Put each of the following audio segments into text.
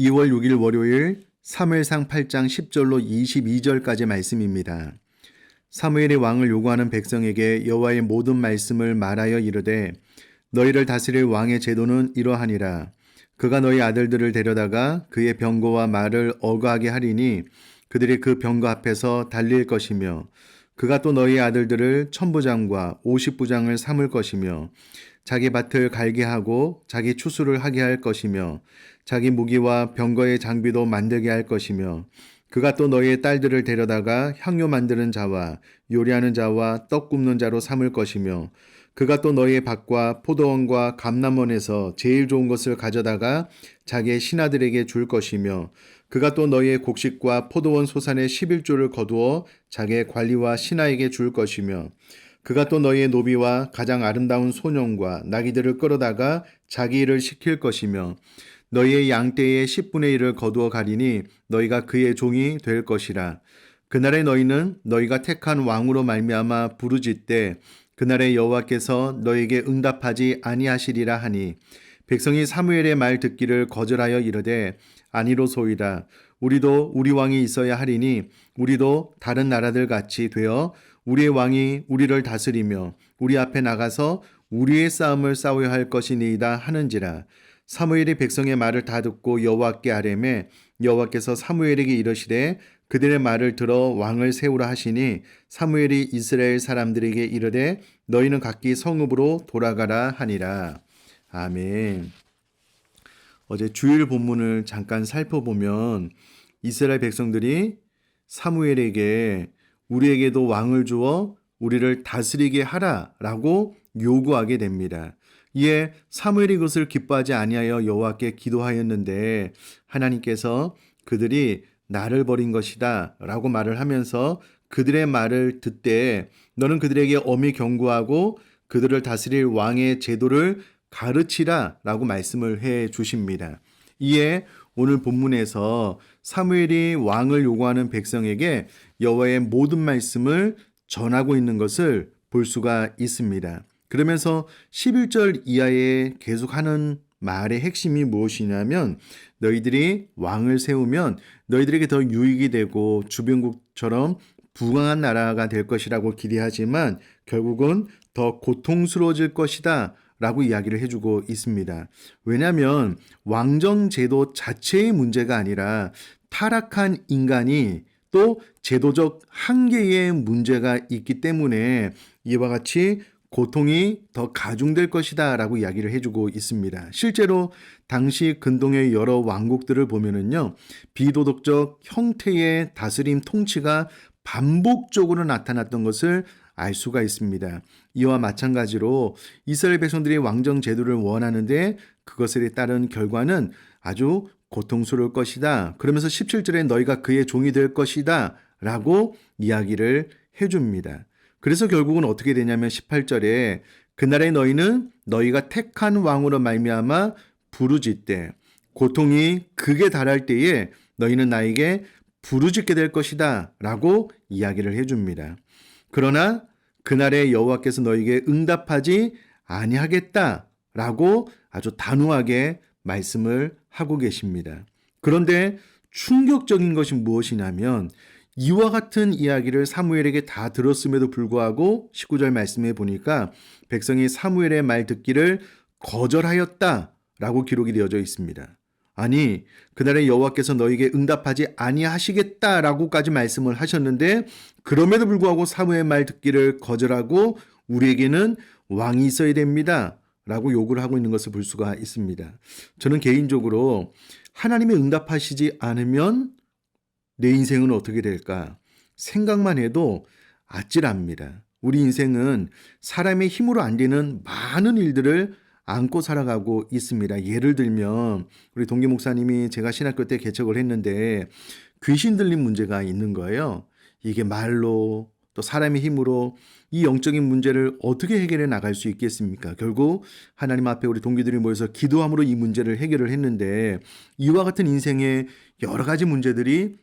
2월 6일 월요일 사무엘상 8장 10절로 22절까지 말씀입니다. 사무엘이 왕을 요구하는 백성에게 여호와의 모든 말씀을 말하여 이르되 너희를 다스릴 왕의 제도는 이러하니라. 그가 너희 아들들을 데려다가 그의 병거와 말을 어거하게 하리니 그들이 그 병거 앞에서 달릴 것이며 그가 또 너희 아들들을 천부장과 50부장을 삼을 것이며 자기 밭을 갈게 하고 자기 추수를 하게 할 것이며 자기 무기와 병거의 장비도 만들게 할 것이며 그가 또 너희의 딸들을 데려다가 향료 만드는 자와 요리하는 자와 떡 굽는 자로 삼을 것이며 그가 또 너희의 밭과 포도원과 감람원에서 제일 좋은 것을 가져다가 자기의 신하들에게 줄 것이며 그가 또 너희의 곡식과 포도원 소산의 11조를 거두어 자기의 관리와 신하에게 줄 것이며 그가 또 너희의 노비와 가장 아름다운 소년과 나귀들을 끌어다가 자기 일을 시킬 것이며 너희의 양떼의 10분의 1을 거두어 가리니 너희가 그의 종이 될 것이라. 그날에 너희는 너희가 택한 왕으로 말미암아 부르짖되 그날에 여호와께서 너희에게 응답하지 아니하시리라 하니 백성이 사무엘의 말 듣기를 거절하여 이르되 아니로소이다. 우리도 우리 왕이 있어야 하리니 우리도 다른 나라들 같이 되어 우리의 왕이 우리를 다스리며 우리 앞에 나가서 우리의 싸움을 싸워야 할 것이니이다 하는지라. 사무엘이 백성의 말을 다 듣고 여호와께 아뢰매 여호와께서 사무엘에게 이르시되 그들의 말을 들어 왕을 세우라 하시니 사무엘이 이스라엘 사람들에게 이르되 너희는 각기 성읍으로 돌아가라 하니라. 아멘. 어제 주일 본문을 잠깐 살펴보면 이스라엘 백성들이 사무엘에게 우리에게도 왕을 주어 우리를 다스리게 하라라고 요구하게 됩니다. 이에 사무엘이 그것을 기뻐하지 아니하여 여호와께 기도하였는데 하나님께서 그들이 나를 버린 것이다 라고 말을 하면서 그들의 말을 듣되 너는 그들에게 엄히 경고하고 그들을 다스릴 왕의 제도를 가르치라 라고 말씀을 해 주십니다. 이에 오늘 본문에서 사무엘이 왕을 요구하는 백성에게 여호와의 모든 말씀을 전하고 있는 것을 볼 수가 있습니다. 그러면서 11절 이하에 계속하는 말의 핵심이 무엇이냐면 너희들이 왕을 세우면 너희들에게 더 유익이 되고 주변국처럼 부강한 나라가 될 것이라고 기대하지만 결국은 더 고통스러워질 것이다 라고 이야기를 해주고 있습니다. 왜냐하면 왕정 제도 자체의 문제가 아니라 타락한 인간이 또 제도적 한계의 문제가 있기 때문에 이와 같이 고통이 더 가중될 것이다 라고 이야기를 해주고 있습니다. 실제로 당시 근동의 여러 왕국들을 보면은요, 비도덕적 형태의 다스림 통치가 반복적으로 나타났던 것을 알 수가 있습니다. 이와 마찬가지로 이스라엘 백성들이 왕정 제도를 원하는데 그것에 따른 결과는 아주 고통스러울 것이다. 그러면서 17절에 너희가 그의 종이 될 것이다 라고 이야기를 해줍니다. 그래서 결국은 어떻게 되냐면 18절에 그날에 너희는 너희가 택한 왕으로 말미암아 부르짖되 고통이 극에 달할 때에 너희는 나에게 부르짖게 될 것이다 라고 이야기를 해줍니다. 그러나 그날에 여호와께서 너희에게 응답하지 아니하겠다 라고 아주 단호하게 말씀을 하고 계십니다. 그런데 충격적인 것이 무엇이냐면 이와 같은 이야기를 사무엘에게 다 들었음에도 불구하고 19절 말씀에 보니까 백성이 사무엘의 말 듣기를 거절하였다라고 기록이 되어져 있습니다. 아니 그날에 여호와께서 너에게 응답하지 아니하시겠다라고까지 말씀을 하셨는데 그럼에도 불구하고 사무엘의 말 듣기를 거절하고 우리에게는 왕이 있어야 됩니다 라고 요구를 하고 있는 것을 볼 수가 있습니다. 저는 개인적으로 하나님이 응답하시지 않으면 내 인생은 어떻게 될까? 생각만 해도 아찔합니다. 우리 인생은 사람의 힘으로 안 되는 많은 일들을 안고 살아가고 있습니다. 예를 들면 우리 동기 목사님이 제가 신학교 때 개척을 했는데 귀신 들린 문제가 있는 거예요. 이게 말로 또 사람의 힘으로 이 영적인 문제를 어떻게 해결해 나갈 수 있겠습니까? 결국 하나님 앞에 우리 동기들이 모여서 기도함으로 이 문제를 해결을 했는데 이와 같은 인생의 여러 가지 문제들이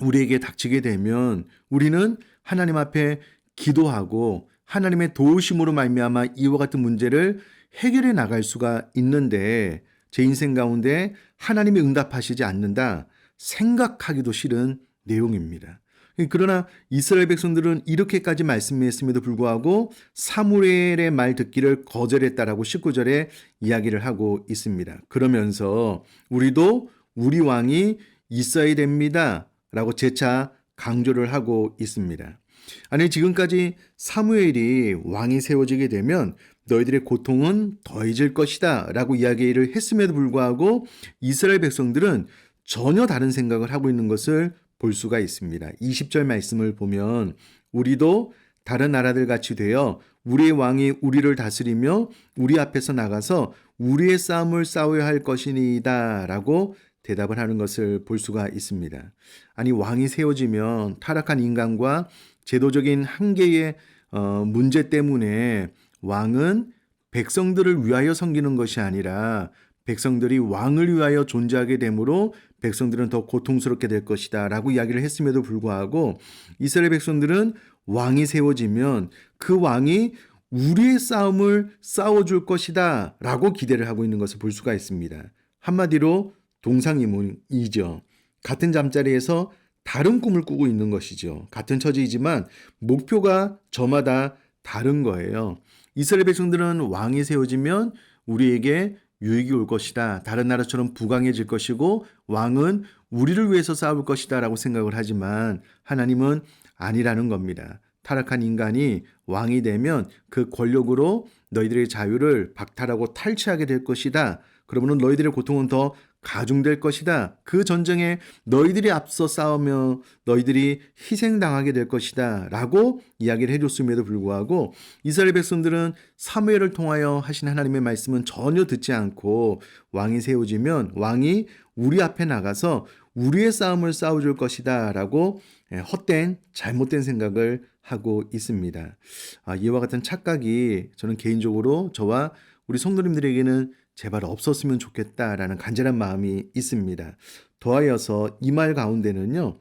우리에게 닥치게 되면 우리는 하나님 앞에 기도하고 하나님의 도우심으로 말미암아 이와 같은 문제를 해결해 나갈 수가 있는데 제 인생 가운데 하나님이 응답하시지 않는다 생각하기도 싫은 내용입니다. 그러나 이스라엘 백성들은 이렇게까지 말씀했음에도 불구하고 사무엘의 말 듣기를 거절했다라고 19절에 이야기를 하고 있습니다. 그러면서 우리도 우리 왕이 있어야 됩니다 라고 재차 강조를 하고 있습니다. 아니, 지금까지 사무엘이 왕이 세워지게 되면 너희들의 고통은 더해질 것이다 라고 이야기를 했음에도 불구하고 이스라엘 백성들은 전혀 다른 생각을 하고 있는 것을 볼 수가 있습니다. 20절 말씀을 보면 우리도 다른 나라들 같이 되어 우리의 왕이 우리를 다스리며 우리 앞에서 나가서 우리의 싸움을 싸워야 할 것이니이다 라고 대답을 하는 것을 볼 수가 있습니다. 아니, 왕이 세워지면 타락한 인간과 제도적인 한계의 문제 때문에 왕은 백성들을 위하여 섬기는 것이 아니라 백성들이 왕을 위하여 존재하게 되므로 백성들은 더 고통스럽게 될 것이다 라고 이야기를 했음에도 불구하고 이스라엘 백성들은 왕이 세워지면 그 왕이 우리의 싸움을 싸워줄 것이다 라고 기대를 하고 있는 것을 볼 수가 있습니다. 한마디로 동상이몽이죠. 같은 잠자리에서 다른 꿈을 꾸고 있는 것이죠. 같은 처지이지만 목표가 저마다 다른 거예요. 이스라엘 백성들은 왕이 세워지면 우리에게 유익이 올 것이다. 다른 나라처럼 부강해질 것이고 왕은 우리를 위해서 싸울 것이다 라고 생각을 하지만 하나님은 아니라는 겁니다. 타락한 인간이 왕이 되면 그 권력으로 너희들의 자유를 박탈하고 탈취하게 될 것이다. 그러면 너희들의 고통은 더 가중될 것이다. 그 전쟁에 너희들이 앞서 싸우며 너희들이 희생당하게 될 것이다 라고 이야기를 해줬음에도 불구하고 이스라엘 백성들은 사무엘을 통하여 하신 하나님의 말씀은 전혀 듣지 않고 왕이 세워지면 왕이 우리 앞에 나가서 우리의 싸움을 싸워줄 것이다 라고 헛된 잘못된 생각을 하고 있습니다. 이와 같은 착각이 저는 개인적으로 저와 우리 성도님들에게는 제발 없었으면 좋겠다라는 간절한 마음이 있습니다. 더하여서 이 말 가운데는요.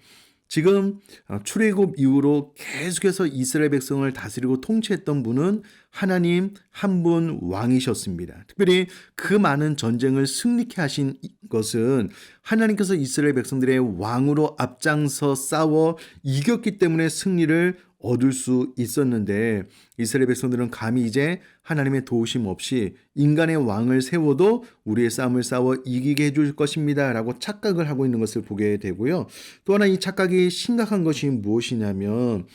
지금 출애굽 이후로 계속해서 이스라엘 백성을 다스리고 통치했던 분은 하나님 한 분 왕이셨습니다. 특별히 그 많은 전쟁을 승리케 하신 것은 하나님께서 이스라엘 백성들의 왕으로 앞장서 싸워 이겼기 때문에 승리를 얻을 수 있었는데 이스라엘 백성들은 감히 이제 하나님의 도우심 없이 인간의 왕을 세워도 우리의 싸움을 싸워 이기게 해줄 것입니다 라고 착각을 하고 있는 것을 보게 되고요. 또 하나 이 착각이 심각한 것이 무엇이냐면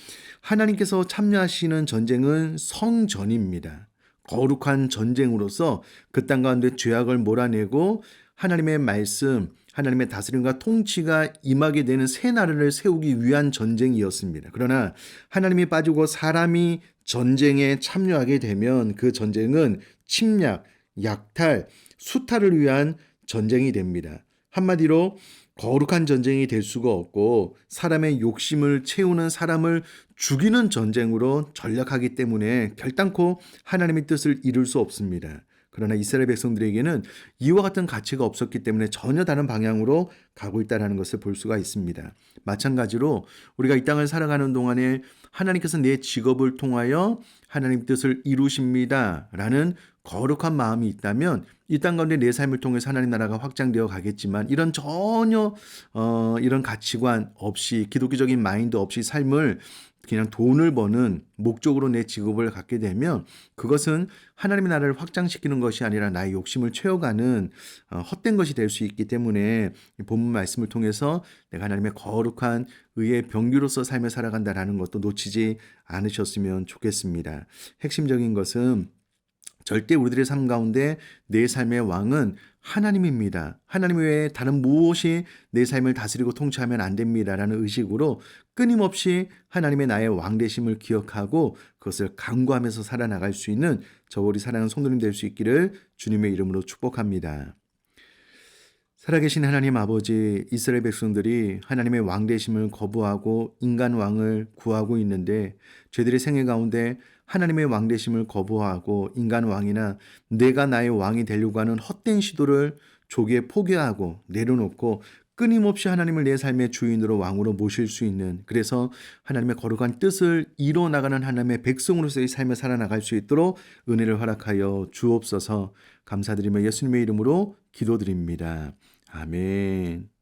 하나님께서 참여하시는 전쟁은 성전입니다. 거룩한 전쟁으로서 그 땅 가운데 죄악을 몰아내고 하나님의 말씀, 하나님의 다스림과 통치가 임하게 되는 새 나라를 세우기 위한 전쟁이었습니다. 그러나 하나님이 빠지고 사람이 전쟁에 참여하게 되면 그 전쟁은 침략, 약탈, 수탈을 위한 전쟁이 됩니다. 한마디로 거룩한 전쟁이 될 수가 없고 사람의 욕심을 채우는 사람을 죽이는 전쟁으로 전락하기 때문에 결단코 하나님의 뜻을 이룰 수 없습니다. 그러나 이스라엘 백성들에게는 이와 같은 가치가 없었기 때문에 전혀 다른 방향으로 가고 있다는 것을 볼 수가 있습니다. 마찬가지로 우리가 이 땅을 살아가는 동안에 하나님께서 내 직업을 통하여 하나님 뜻을 이루십니다 라는 거룩한 마음이 있다면 이 땅 가운데 내 삶을 통해서 하나님 나라가 확장되어 가겠지만 이런 전혀 이런 가치관 없이 기독교적인 마인드 없이 삶을 그냥 돈을 버는 목적으로 내 직업을 갖게 되면 그것은 하나님의 나라를 확장시키는 것이 아니라 나의 욕심을 채워가는 헛된 것이 될 수 있기 때문에 본문 말씀을 통해서 내가 하나님의 거룩한 의의 병기로서 삶을 살아간다라는 것도 놓치지 않으셨으면 좋겠습니다. 핵심적인 것은 절대 우리들의 삶 가운데 내 삶의 왕은 하나님입니다. 하나님 외에 다른 무엇이 내 삶을 다스리고 통치하면 안 됩니다라는 의식으로 끊임없이 하나님의 나의 왕 되심을 기억하고 그것을 간구하면서 살아나갈 수 있는 저와 우리 사랑하는 성도님 될 수 있기를 주님의 이름으로 축복합니다. 살아계신 하나님 아버지, 이스라엘 백성들이 하나님의 왕 되심을 거부하고 인간 왕을 구하고 있는데 저희들의 생애 가운데 하나님의 왕 되심을 거부하고 인간 왕이나 내가 나의 왕이 되려고 하는 헛된 시도를 조기에 포기하고 내려놓고 끊임없이 하나님을 내 삶의 주인으로 왕으로 모실 수 있는, 그래서 하나님의 거룩한 뜻을 이뤄나가는 하나님의 백성으로서의 삶을 살아나갈 수 있도록 은혜를 허락하여 주옵소서. 감사드리며 예수님의 이름으로 기도드립니다. 아멘.